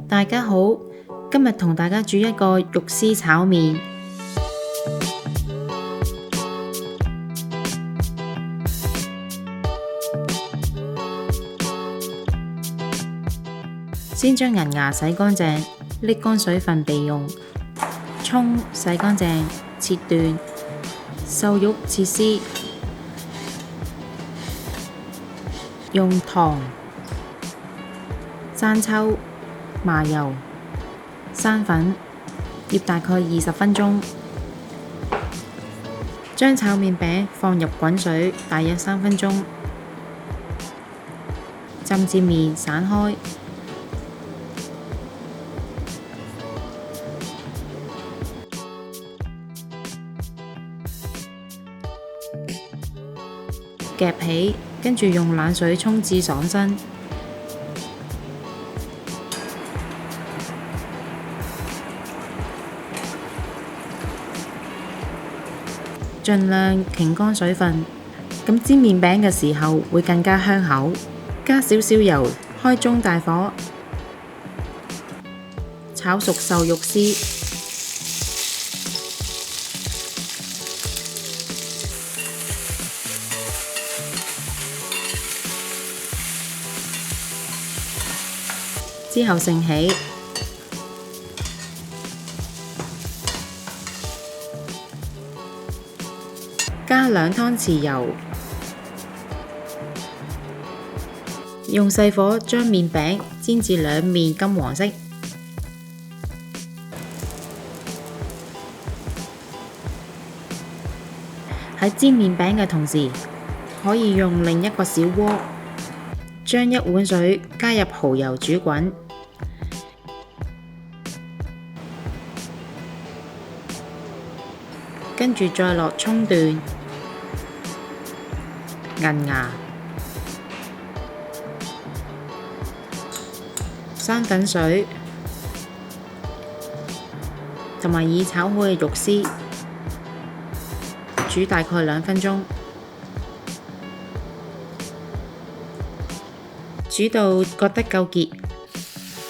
大家好，今日同大家煮一個肉絲炒麵。先將銀芽洗乾淨，瀝乾水分備用。蔥洗乾淨，切段。瘦肉切絲。用糖、生抽、麻油、生粉醃大概20分鐘。將炒麵餅放入滾水，大約3分鐘，浸至麵散開。夾起，跟住用冷水沖至爽身。盡量傾乾水分，咁煎麵餅嘅時候會更加香口。加少少油，開中大火，炒熟瘦肉絲。之後盛起，加2湯匙油，用細火將麵餅煎至兩面金黃色。喺煎麵餅嘅同時，可以用另一個小鍋，將1碗水加入蠔油煮滾，跟住再落蔥段、銀芽、生粉水同埋已炒好嘅肉絲，煮大概2分鐘。煮到覺得夠結，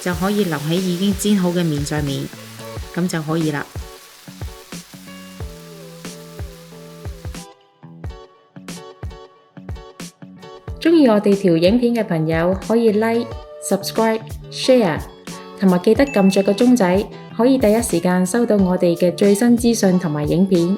就可以留喺已經煎好嘅麵上面，咁就可以啦。鍾意我哋條影片嘅朋友可以 Like、Subscribe、Share， 同埋記得撳着個鐘仔，可以第一時間收到我哋嘅最新資訊同埋影片。